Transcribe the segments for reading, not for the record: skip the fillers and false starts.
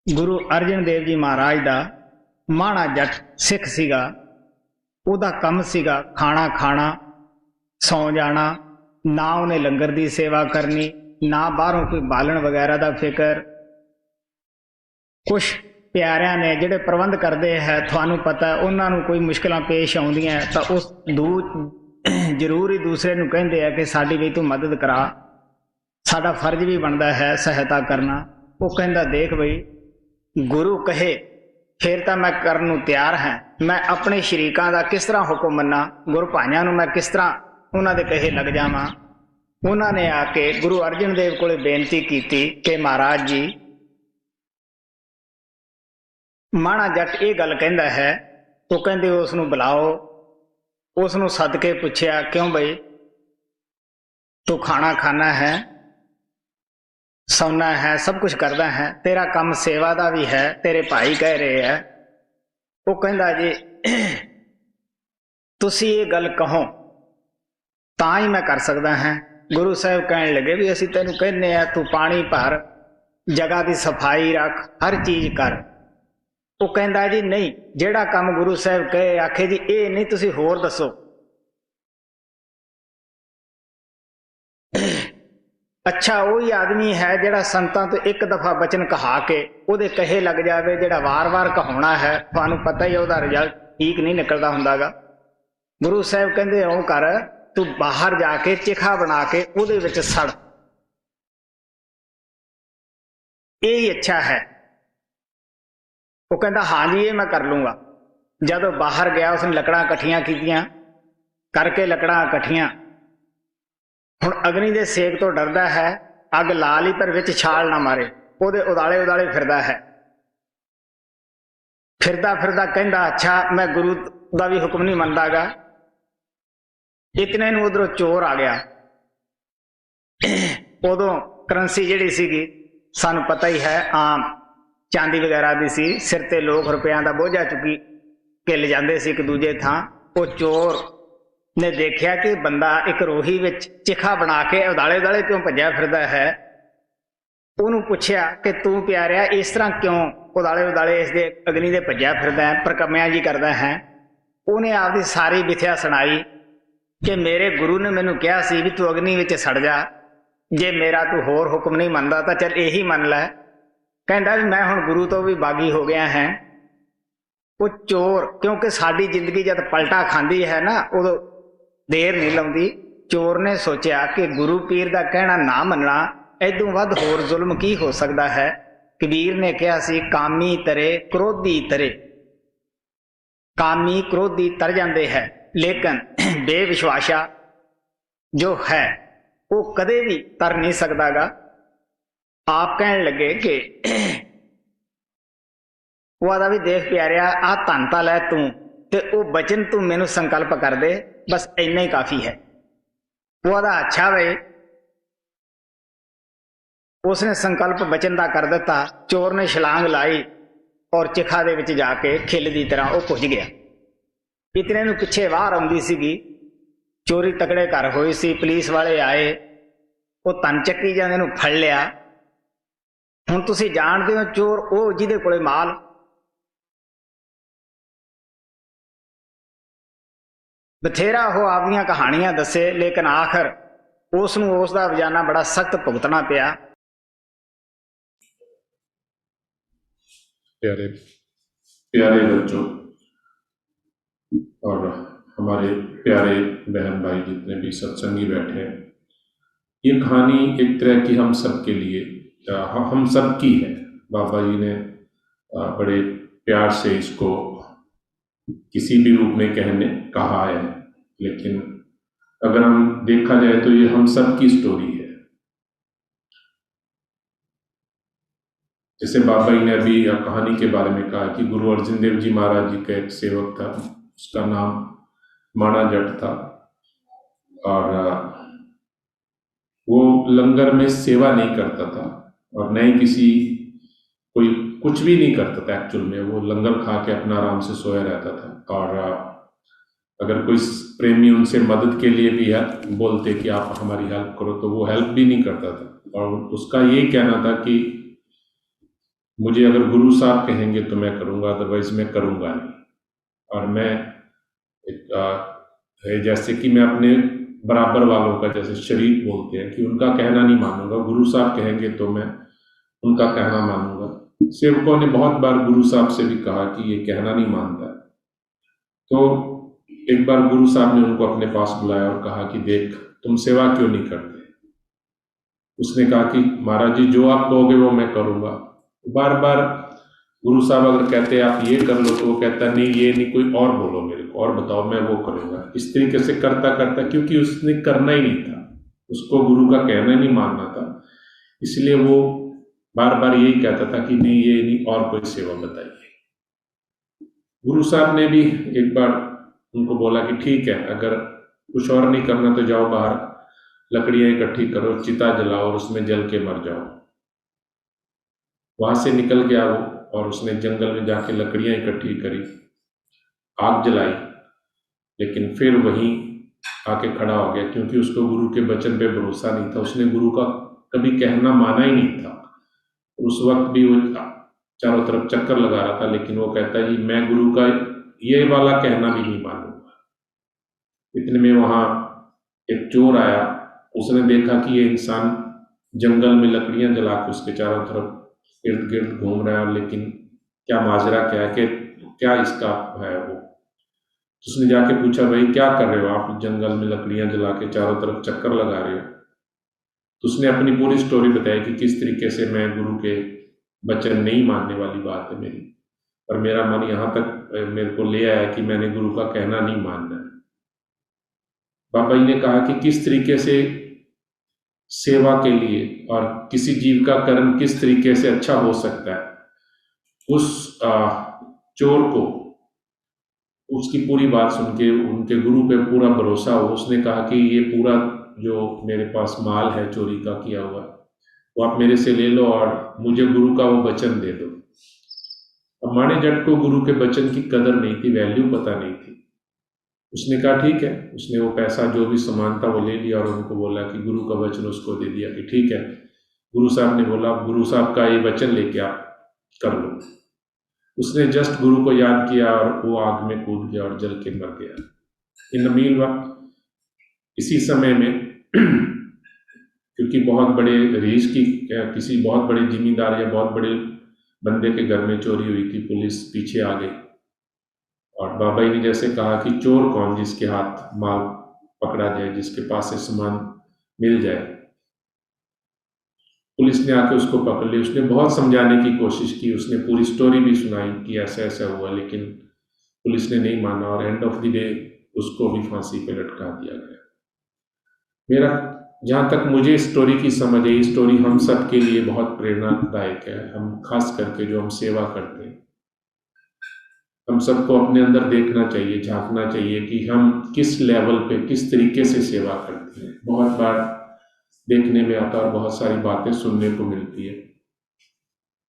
गुरु अर्जन देव जी महाराज का माड़ा जट सिख सीगा। ਉਹਦਾ ਕੰਮ ਸੀਗਾ ਖਾਣਾ ਖਾਣਾ, ਸੌਂ ਜਾਣਾ, ਨਾ ਉਹਨੇ ਲੰਗਰ ਦੀ ਸੇਵਾ ਕਰਨੀ, ਨਾ ਬਾਹਰੋਂ ਕੋਈ ਬਾਲਣ ਵਗੈਰਾ ਦਾ ਫਿਕਰ। ਕੁਛ ਪਿਆਰਿਆਂ ਨੇ ਜਿਹੜੇ ਪ੍ਰਬੰਧ ਕਰਦੇ ਹੈ, ਤੁਹਾਨੂੰ ਪਤਾ ਉਹਨਾਂ ਨੂੰ ਕੋਈ ਮੁਸ਼ਕਿਲਾਂ ਪੇਸ਼ ਆਉਂਦੀਆਂ ਤਾਂ ਉਸ ਜ਼ਰੂਰ ਹੀ ਦੂਸਰੇ ਨੂੰ ਕਹਿੰਦੇ ਆ ਕਿ ਸਾਡੀ ਵੀ ਤੂੰ ਮਦਦ ਕਰਾ, ਸਾਡਾ ਫਰਜ਼ ਵੀ ਬਣਦਾ ਹੈ ਸਹਾਇਤਾ ਕਰਨਾ। ਉਹ ਕਹਿੰਦਾ ਦੇਖ ਬਈ, ਗੁਰੂ ਕਹੇ ਫਿਰ ਤਾਂ ਮੈਂ ਕਰਨ ਨੂੰ ਤਿਆਰ ਹਾਂ। ਮੈਂ ਆਪਣੇ ਸ਼ਰੀਕਾਂ ਦਾ ਕਿਸ ਤਰ੍ਹਾਂ ਹੁਕਮ ਮੰਨਾਂ, ਗੁਰੂ ਭਾਈਆਂ ਨੂੰ ਮੈਂ ਕਿਸ ਤਰ੍ਹਾਂ ਉਹਨਾਂ ਦੇ ਕਹੇ ਲੱਗ ਜਾਵਾਂ। ਉਹਨਾਂ ਨੇ ਆ ਕੇ ਗੁਰੂ ਅਰਜਨ ਦੇਵ ਕੋਲੇ ਬੇਨਤੀ ਕੀਤੀ ਕਿ ਮਹਾਰਾਜ ਜੀ, ਮਾਣਾ ਜੱਟ ਇਹ ਗੱਲ ਕਹਿੰਦਾ ਹੈ। ਉਹ ਕਹਿੰਦੇ ਉਸ ਨੂੰ ਬੁਲਾਓ। ਉਸ ਨੂੰ ਸੱਦ ਕੇ ਪੁੱਛਿਆ, ਕਿਉਂ ਬਈ ਤੂੰ ਖਾਣਾ ਖਾਣਾ ਹੈ, ਸੌਣਾ ਹੈ, ਸਭ ਕੁਝ ਕਰਦਾ ਹੈ, ਤੇਰਾ ਕੰਮ ਸੇਵਾ ਦਾ ਵੀ ਹੈ, ਤੇਰੇ ਭਾਈ ਕਹਿ ਰਹੇ ਹੈ। ਉਹ ਕਹਿੰਦਾ ਜੀ ਤੁਸੀਂ ਇਹ ਗੱਲ ਕਹੋ ਤਾਂ ਹੀ ਮੈਂ ਕਰ ਸਕਦਾ ਹਾਂ। ਗੁਰੂ ਸਾਹਿਬ ਕਹਿਣ ਲੱਗੇ ਵੀ ਅਸੀਂ ਤੈਨੂੰ ਕਹਿੰਦੇ ਆ ਤੂੰ ਪਾਣੀ ਭਰ, ਜਗ੍ਹਾ ਦੀ ਸਫਾਈ ਰੱਖ, ਹਰ ਚੀਜ਼ ਕਰ। ਉਹ ਕਹਿੰਦਾ ਜੀ ਨਹੀਂ, ਜਿਹੜਾ ਕੰਮ ਗੁਰੂ ਸਾਹਿਬ ਕਹੇ ਆਖੇ ਜੀ ਇਹ ਨਹੀਂ, ਤੁਸੀਂ ਹੋਰ ਦੱਸੋ। ਅੱਛਾ ਉਹੀ ਆਦਮੀ ਹੈ ਜਿਹੜਾ ਸੰਤਾਂ ਤੋਂ ਇੱਕ ਦਫਾ ਬਚਨ ਕਹਾ ਕੇ ਉਹਦੇ ਕਹੇ ਲੱਗ ਜਾਵੇ, ਜਿਹੜਾ ਵਾਰ-ਵਾਰ ਕਹਾਉਣਾ ਹੈ, ਤੁਹਾਨੂੰ ਪਤਾ ਹੀ ਉਹਦਾ ਰਿਜ਼ਲਟ ਠੀਕ ਨਹੀਂ ਨਿਕਲਦਾ ਹੁੰਦਾਗਾ। ਗੁਰੂ ਸਾਹਿਬ ਕਹਿੰਦੇ ਉਹ ਕਰ, ਤੂੰ ਬਾਹਰ ਜਾ ਕੇ ਚਿਖਾ ਬਣਾ ਕੇ ਉਹਦੇ ਵਿੱਚ ਸੜ, ਇਹ ਹੀ ਅੱਛਾ ਹੈ। ਉਹ ਕਹਿੰਦਾ ਹਾਂਜੀ ਇਹ ਮੈਂ ਕਰ ਲੂੰਗਾ। ਜਦੋਂ ਬਾਹਰ ਗਿਆ ਉਸਨੇ ਲੱਕੜਾਂ ਇਕੱਠੀਆਂ ਕੀਤੀਆਂ, ਕਰਕੇ ਲੱਕੜਾਂ ਇਕੱਠੀਆਂ। ਹੁਣ ਅਗਨੀ ਦੇ ਸੇਕ ਤੋਂ ਡਰਦਾ ਹੈ, ਅੱਗ ਲਾ ਲਈ ਪਰ ਵਿੱਚ ਛਾਲ ਨਾ ਮਾਰੇ, ਉਹਦੇ ਉਦਾਲੇ ਉਦਾਲੇ ਫਿਰਦਾ ਹੈ। ਫਿਰਦਾ ਫਿਰਦਾ ਕਹਿੰਦਾ ਅੱਛਾ ਮੈਂ ਗੁਰੂ ਦਾ ਵੀ ਹੁਕਮ ਨਹੀਂ ਮੰਨਦਾਗਾ। ਇਤਨੇ ਨੂੰ ਉਧਰੋਂ ਚੋਰ ਆ ਗਿਆ। ਉਦੋਂ ਕਰੰਸੀ ਜਿਹੜੀ ਸੀਗੀ ਸਾਨੂੰ ਪਤਾ ਹੀ ਹੈ ਆਮ ਚਾਂਦੀ ਵਗੈਰਾ ਦੀ ਸੀ, ਸਿਰ ਤੇ ਲੋਕ ਰੁਪਿਆਂ ਦਾ ਬੋਝਾ ਚੁੱਕੀ ਕੇ ਲਿਜਾਂਦੇ ਸੀ ਇੱਕ ਦੂਜੇ ਥਾਂ। ਉਹ ਚੋਰ ਨੇ ਦੇਖਿਆ ਕਿ ਬੰਦਾ ਇੱਕ ਰੋਹੀ ਵਿੱਚ ਚਿਖਾ ਬਣਾ ਕੇ ਉਦਾਲੇ ਉਦਾਲੇ ਕਿਉਂ ਭੱਜਿਆ ਫਿਰਦਾ ਹੈ। ਉਹਨੂੰ ਪੁੱਛਿਆ ਕਿ ਤੂੰ ਪਿਆਰਿਆ ਇਸ ਤਰ੍ਹਾਂ ਕਿਉਂ ਉਦਾਲੇ ਉਦਾਲੇ ਇਸ ਦੇ ਅਗਨੀ ਦੇ ਭੱਜਿਆ ਫਿਰਦਾ ਹੈ, ਪ੍ਰਕਮਿਆਂ ਜੀ ਕਰਦਾ ਹੈ। ਉਹਨੇ ਆਪਦੀ ਸਾਰੀ ਵਿਥਿਆ ਸੁਣਾਈ ਕਿ ਮੇਰੇ ਗੁਰੂ ਨੇ ਮੈਨੂੰ ਕਿਹਾ ਸੀ ਵੀ ਤੂੰ ਅਗਨੀ ਵਿੱਚ ਸੜ ਜਾ, ਜੇ ਮੇਰਾ ਤੂੰ ਹੋਰ ਹੁਕਮ ਨਹੀਂ ਮੰਨਦਾ ਤਾਂ ਚੱਲ ਇਹੀ ਮੰਨ ਲੈ। ਕਹਿੰਦਾ ਵੀ ਮੈਂ ਹੁਣ ਗੁਰੂ ਤੋਂ ਵੀ ਬਾਗੀ ਹੋ ਗਿਆ ਹੈ। ਉਹ ਚੋਰ, ਕਿਉਂਕਿ ਸਾਡੀ ਜ਼ਿੰਦਗੀ ਜਦ ਪਲਟਾ ਖਾਂਦੀ ਹੈ ਨਾ ਉਦੋਂ ਦੇਰ ਨਹੀਂ ਲਾਉਂਦੀ। ਚੋਰ ਨੇ ਸੋਚਿਆ ਕਿ ਗੁਰੂ ਪੀਰ ਦਾ ਕਹਿਣਾ ਨਾ ਮੰਨਣਾ, ਇਦੋਂ ਵੱਧ ਹੋਰ ਜ਼ੁਲਮ ਕੀ ਹੋ ਸਕਦਾ ਹੈ। ਕਬੀਰ ਨੇ ਕਿਹਾ ਸੀ ਕਾਮੀ ਤਰੇ ਕ੍ਰੋਧੀ ਤਰੇ, ਕਾਮੀ ਕ੍ਰੋਧੀ ਤਰ ਜਾਂਦੇ ਹੈ, ਲੇਕਿਨ ਬੇਵਿਸ਼ਵਾਸਾ ਜੋ ਹੈ ਉਹ ਕਦੇ ਵੀ ਤਰ ਨਹੀਂ ਸਕਦਾਗਾ। ਆਪ ਕਹਿਣ ਲੱਗੇ ਕਿ ਉਹ ਆਦਾ ਵੀ ਦੇਖ ਪਿਆਰਿਆ, ਆਹ ਧਨ ਤਾਂ ਲੈ ਤੂੰ, ਤੇ ਉਹ ਬਚਨ ਤੂੰ ਮੈਨੂੰ ਸੰਕਲਪ ਕਰ ਦੇ, ਬਸ ਇੰਨਾ ਹੀ ਕਾਫੀ ਹੈ। ਉਹ ਆਦਾ ਅੱਛਾ ਵੇ। ਉਸਨੇ ਸੰਕਲਪ ਬਚਨ ਦਾ ਕਰ ਦਿੱਤਾ। ਚੋਰ ਨੇ ਛਲਾਂਗ ਲਾਈ ਔਰ ਚਿਖਾ ਦੇ ਵਿੱਚ ਜਾ ਕੇ ਖਿੱਲ ਦੀ ਤਰ੍ਹਾਂ ਉਹ ਪੁੱਜ ਗਿਆ। ਇਤਨੇ ਨੂੰ ਪਿੱਛੇ ਬਾਹਰ ਆਉਂਦੀ ਸੀਗੀ, ਚੋਰੀ ਤਕੜੇ ਘਰ ਹੋਈ ਸੀ, ਪੁਲਿਸ ਵਾਲੇ ਆਏ, ਉਹ ਧਨ ਚੱਕੀ ਜਾਂਦੇ ਨੂੰ ਫੜ ਲਿਆ। ਹੁਣ ਤੁਸੀਂ ਜਾਣਦੇ ਹੋ ਚੋਰ ਉਹ ਜਿਹਦੇ ਕੋਲੇ ਮਾਲ। ਬਥੇਰਾ ਉਹ ਆਪਦੀਆਂ ਕਹਾਣੀਆਂ ਦੱਸੇ, ਲੇਕਿਨ ਆਖਰ ਉਸ ਨੂੰ ਉਸ ਦਾ ਰੋਜ਼ਾਨਾ ਬੜਾ ਸਖਤ ਭੁਗਤਣਾ ਪਿਆ। प्यारे प्यारे बच्चों और हमारे प्यारे बहन भाई जितने भी सत्संगी बैठे हैं, ये कहानी एक तरह की हम सब के लिए, हम सब की है। बाबा जी ने बड़े प्यार से इसको किसी भी रूप में कहने कहा है, लेकिन अगर हम देखा जाए तो ये हम सब की स्टोरी है। जैसे बाबा जी ने अभी कहानी के बारे में कहा कि गुरु अर्जन देव जी महाराज जी का एक सेवक था, उसका नाम माणा जट था, और वो लंगर में सेवा नहीं करता था और न ही किसी कोई कुछ भी नहीं करता था। एक्चुअल में वो लंगर खा के अपना आराम से सोया रहता था, और अगर कोई प्रेमी उनसे मदद के लिए भी बोलते कि आप हमारी हेल्प करो तो वो हेल्प भी नहीं करता था। और उसका ये कहना था कि मुझे अगर गुरु साहब कहेंगे तो मैं करूँगा, अदरवाइज मैं करूँगा नहीं। और मैं है जैसे कि मैं अपने बराबर वालों का, जैसे शरीफ बोलते हैं, कि उनका कहना नहीं मानूंगा, गुरु साहब कहेंगे तो मैं उनका कहना मानूंगा। सेवकों ने बहुत बार गुरु साहब से भी कहा कि ये कहना नहीं मानता। तो एक बार गुरु साहब ने उनको अपने पास बुलाया और कहा कि देख, तुम सेवा क्यों नहीं करते? उसने कहा कि महाराज जी, जो आप कहोगे वो मैं करूँगा। बार बार गुरु साहब अगर कहते हैं आप ये कर लो, तो वो कहता नहीं, ये नहीं, कोई और बोलो मेरे को, और बताओ, मैं वो करूँगा। इस तरीके से करता करता, क्योंकि उसने करना ही नहीं था, उसको गुरु का कहना नहीं मानना था, इसलिए वो बार बार यही कहता था कि नहीं, ये नहीं, और कोई सेवा बताइए। गुरु साहब ने भी एक बार उनको बोला कि ठीक है, अगर कुछ और नहीं करना तो जाओ बाहर, लकड़ियां इकट्ठी करो, चिता जलाओ और उसमें जल के मर जाओ। वहां से निकल गया वो, और उसने जंगल में जाके लकड़ियां इकट्ठी करी, आग जलाई, लेकिन फिर वहीं आके खड़ा हो गया, क्योंकि उसको गुरु के वचन पे भरोसा नहीं था। उसने गुरु का कभी कहना माना ही नहीं था। उस वक्त भी वो चारों तरफ चक्कर लगा रहा था, लेकिन वो कहता है कि मैं गुरु का ये वाला कहना भी नहीं मानूंगा। इतने में वहां एक चोर आया, उसने देखा कि ये इंसान जंगल में लकड़ियां जला के उसके चारों तरफ इर्द गिर्द घूम रहा है, लेकिन क्या माजरा क्या है, कि क्या इसका है वो। उसने जाके पूछा, भाई क्या कर रहे हो आप, जंगल में लकड़ियां जला के चारों तरफ चक्कर लगा रहे हो? तो उसने अपनी पूरी स्टोरी बताई कि किस तरीके से मैं गुरु के वचन नहीं मानने वाली बात है मेरी, और मेरा मन यहाँ तक मेरे को ले आया कि मैंने गुरु का कहना नहीं मानना है। बाबा जी ने कहा कि किस तरीके से सेवा के लिए और किसी जीव का कर्म किस तरीके से अच्छा हो सकता है। उस चोर को उसकी पूरी बात सुन के उनके गुरु पे पूरा भरोसा हो। उसने कहा कि ये पूरा जो मेरे पास माल है चोरी का किया हुआ, वो आप मेरे से ले लो और मुझे गुरु का वो वचन दे दो। अब माने जट को गुरु के वचन की कदर नहीं थी, वैल्यू पता नहीं थी। उसने कहा ठीक है, उसने वो पैसा जो भी सामान था वो ले लिया और उनको बोला कि गुरु का वचन उसको दे दिया कि ठीक है। गुरु साहब ने बोला, गुरु साहब का ये वचन लेके आप कर लो। उसने जस्ट गुरु को याद किया और वो आग में कूद गया और जल के मर गया। इन मील वक्त इसी समय में क्योंकि बहुत बड़े रीछ की किसी बहुत बड़े जिम्मेदार या बहुत बड़े बंदे के घर में चोरी हुई थी, पुलिस पीछे आ गई और बाबा जी ने जैसे कहा कि चोर कौन, जिसके हाथ माल पकड़ा जाए, जिसके पास से सामान मिल जाए। पुलिस ने आके उसको पकड़ लिया। उसने बहुत समझाने की कोशिश की, उसने पूरी स्टोरी भी सुनाई कि ऐसा ऐसा हुआ, लेकिन पुलिस ने नहीं माना और एंड ऑफ द डे उसको भी फांसी पे लटका दिया गया। मेरा जहाँ तक मुझे स्टोरी की समझ है, स्टोरी हम सब के लिए बहुत प्रेरणादायक है। हम खास करके जो हम सेवा करते हैं, हम सबको अपने अंदर देखना चाहिए, झांकना चाहिए कि हम किस लेवल पे किस तरीके से सेवा करते हैं। बहुत बार देखने में आता है और बहुत सारी बातें सुनने को मिलती है।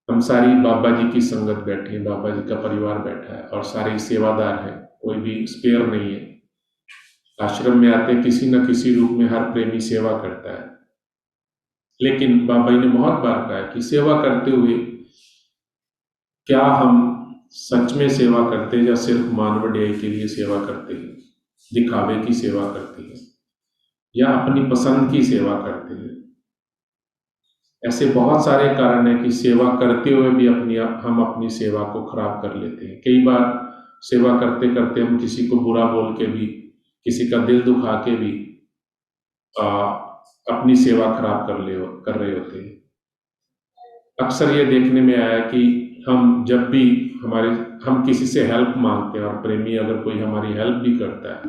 हम सारी बाबा जी की संगत बैठे हैं, बाबा जी का परिवार बैठा है और सारे सेवादार हैं, कोई भी स्पेयर नहीं है। आश्रम में आते किसी न किसी रूप में हर प्रेमी सेवा करता है, लेकिन बाबा जी ने बहुत बार कहा है कि सेवा करते हुए क्या हम सच में सेवा करते हैं या सिर्फ मानवड्याई के लिए सेवा करते हैं, दिखावे की सेवा करते हैं या अपनी पसंद की सेवा करते हैं। ऐसे बहुत सारे कारण हैं कि सेवा करते हुए भी हम अपनी सेवा को खराब कर लेते हैं। कई बार सेवा करते करते हम किसी को बुरा बोल के भी, किसी का दिल दुखा के भी अपनी सेवा खराब कर रहे होते हैं। अक्सर ये देखने में आया कि हम जब भी हम किसी से हेल्प मांगते हैं और प्रेमी अगर कोई हमारी हेल्प भी करता है,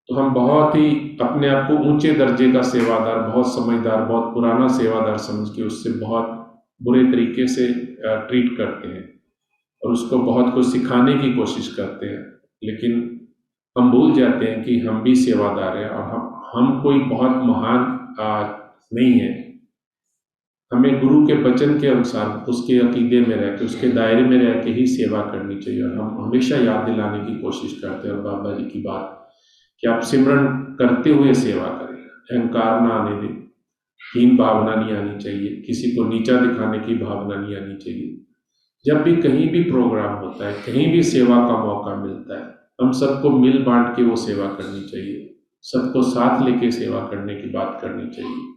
तो हम बहुत ही अपने आप को ऊंचे दर्जे का सेवादार, बहुत समझदार, बहुत पुराना सेवादार समझ के उससे बहुत बुरे तरीके से ट्रीट करते हैं और उसको बहुत कुछ सिखाने की कोशिश करते हैं। लेकिन हम भूल जाते हैं कि हम भी सेवादार हैं और हम कोई बहुत महान नहीं है। हमें गुरु के वचन के अनुसार उसके अकीदे में रह के, उसके दायरे में रह के ही सेवा करनी चाहिए। और हम हमेशा याद दिलाने की कोशिश करते हैं और बाबा जी की बात कि आप सिमरन करते हुए सेवा करें, अहंकार ना आने दें, हीन भावना नहीं आनी चाहिए, किसी को नीचा दिखाने की भावना नहीं आनी चाहिए। जब भी कहीं भी प्रोग्राम होता है, कहीं भी सेवा का मौका मिलता है, हम सबको मिल बांट के वो सेवा करनी चाहिए, सबको साथ लेके सेवा करने की बात करनी चाहिए।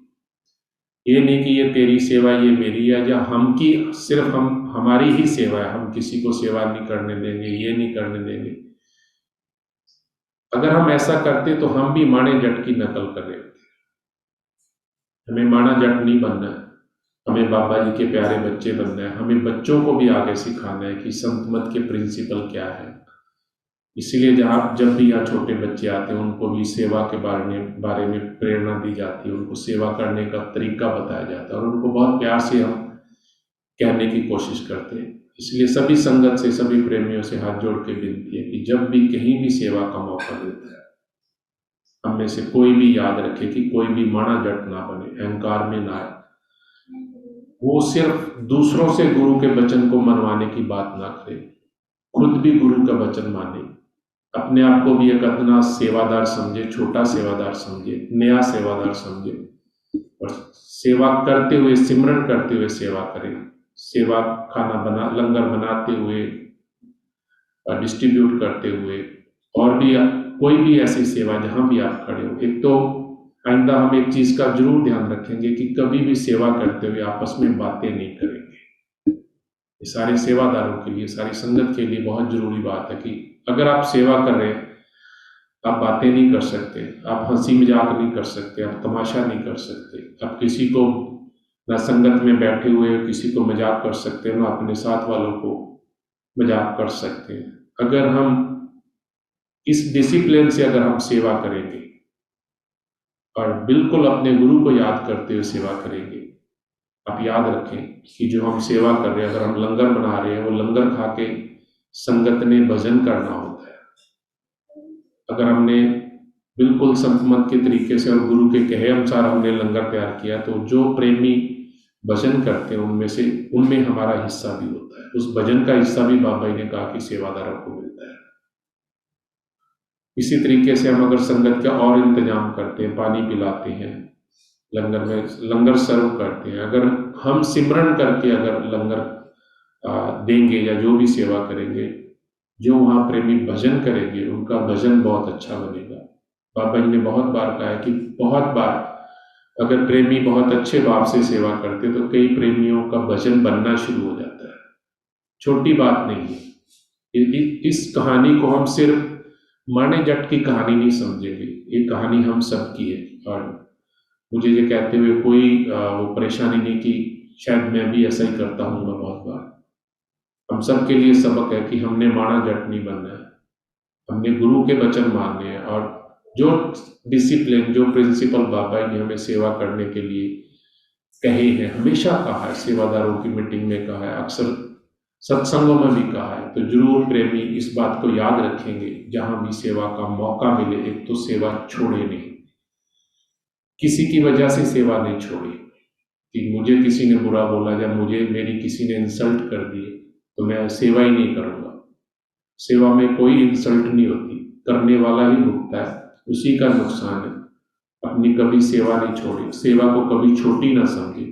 ये नहीं कि ये तेरी सेवा ये मेरी है, या हम की सिर्फ हमारी ही सेवा है, हम किसी को सेवा नहीं करने देंगे, ये नहीं करने देंगे। अगर हम ऐसा करते तो हम भी माणे जट की नकल कर रहे होते। हमें माणा जट नहीं बनना है, हमें बाबा जी के प्यारे बच्चे बनना है। हमें बच्चों को भी आगे सिखाना है कि संत मत के प्रिंसिपल क्या है। इसीलिए जब भी यहाँ छोटे बच्चे आते हैं, उनको भी सेवा के बारे में प्रेरणा दी जाती है, उनको सेवा करने का तरीका बताया जाता है, और उनको बहुत प्यार से हम कहने की कोशिश करते हैं। इसलिए सभी संगत से, सभी प्रेमियों से हाथ जोड़ के विनती है कि जब भी कहीं भी सेवा का मौका मिलता है, हम में से कोई भी याद रखे कि कोई भी माना जट ना बने, अहंकार में ना आए। वो सिर्फ दूसरों से गुरु के वचन को मनवाने की बात ना करे, खुद भी गुरु का वचन माने, अपने आप को भी एक अदना सेवादार समझे, छोटा सेवादार समझे, नया सेवादार समझे, और सेवा करते हुए, सिमरन करते हुए सेवा करें। सेवा खाना लंगर बनाते हुए, डिस्ट्रीब्यूट करते हुए, और भी कोई भी ऐसी सेवा जहां भी आप खड़े हो। एक तो आइंदा हम एक चीज का जरूर ध्यान रखेंगे कि कभी भी सेवा करते हुए आपस में बातें नहीं करेंगे। ये सारे सेवादारों के लिए, सारी संगत के लिए बहुत जरूरी बात है कि अगर आप सेवा कर रहे हैं, आप बातें नहीं कर सकते, आप हंसी मजाक नहीं कर सकते, आप तमाशा नहीं कर सकते, आप किसी को ना संगत में बैठे हुए किसी को मजाक कर सकते हैं, ना अपने साथ वालों को मजाक कर सकते हैं। अगर हम इस डिसिप्लिन से अगर हम सेवा करेंगे और बिल्कुल अपने गुरु को याद करते हुए सेवा करेंगे, आप याद रखें कि जो हम सेवा कर रहे हैं, अगर हम लंगर बना रहे हैं, वो लंगर खा के संगत ने भजन करना होता है। अगर हमने बिल्कुल संत मत के तरीके से और गुरु के कहे अनुसार हमने लंगर तैयार किया, तो जो प्रेमी भजन करते हैं उनमें हमारा हिस्सा भी होता है। उस भजन का हिस्सा भी बाबा जी ने कहा कि सेवादारों को मिलता है। इसी तरीके से हम अगर संगत का और इंतजाम करते हैं, पानी पिलाते हैं, लंगर में लंगर सर्व करते हैं, अगर हम सिमरन करके अगर लंगर देंगे या जो भी सेवा करेंगे, जो वहाँ प्रेमी भजन करेंगे, उनका भजन बहुत अच्छा बनेगा। बाबा जी ने बहुत बार कहा है कि बहुत बार अगर प्रेमी बहुत अच्छे भाव से सेवा करते तो कई प्रेमियों का भजन बनना शुरू हो जाता है। छोटी बात नहीं है। इस कहानी को हम सिर्फ माने जट की कहानी नहीं समझेंगे, ये कहानी हम सब की है। और मुझे ये कहते हुए कोई वो परेशानी नहीं कि शायद मैं भी ऐसा ही करता हूँ बहुत बार। हम सब के लिए सबक है कि हमने माना जट नहीं बनना है, हमने गुरु के वचन मानने हैं, और जो डिसिप्लिन, जो प्रिंसिपल बाबा ने हमें सेवा करने के लिए कहे हैं, हमेशा कहा है, सेवादारों की मीटिंग में कहा है, अक्सर सत्संगों में भी कहा है, तो जरूर प्रेमी इस बात को याद रखेंगे जहां भी सेवा का मौका मिले। एक तो सेवा छोड़े नहीं, किसी की वजह से सेवा नहीं छोड़ी कि मुझे किसी ने बुरा बोला या मेरी किसी ने इंसल्ट कर दी तो मैं सेवा ही नहीं करूंगा। सेवा में कोई इंसल्ट नहीं होती, करने वाला ही भुगता है, उसी का नुकसान है। अपनी कभी सेवा नहीं छोड़ी, सेवा को कभी छोटी ना समझे,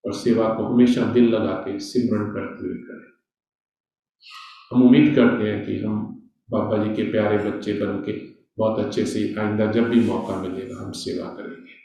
और सेवा को हमेशा दिल लगा के सिमरन करते हुए करें। हम उम्मीद करते हैं कि हम बाबा जी के प्यारे बच्चे बन के बहुत अच्छे से आइंदा जब भी मौका मिलेगा हम सेवा करेंगे।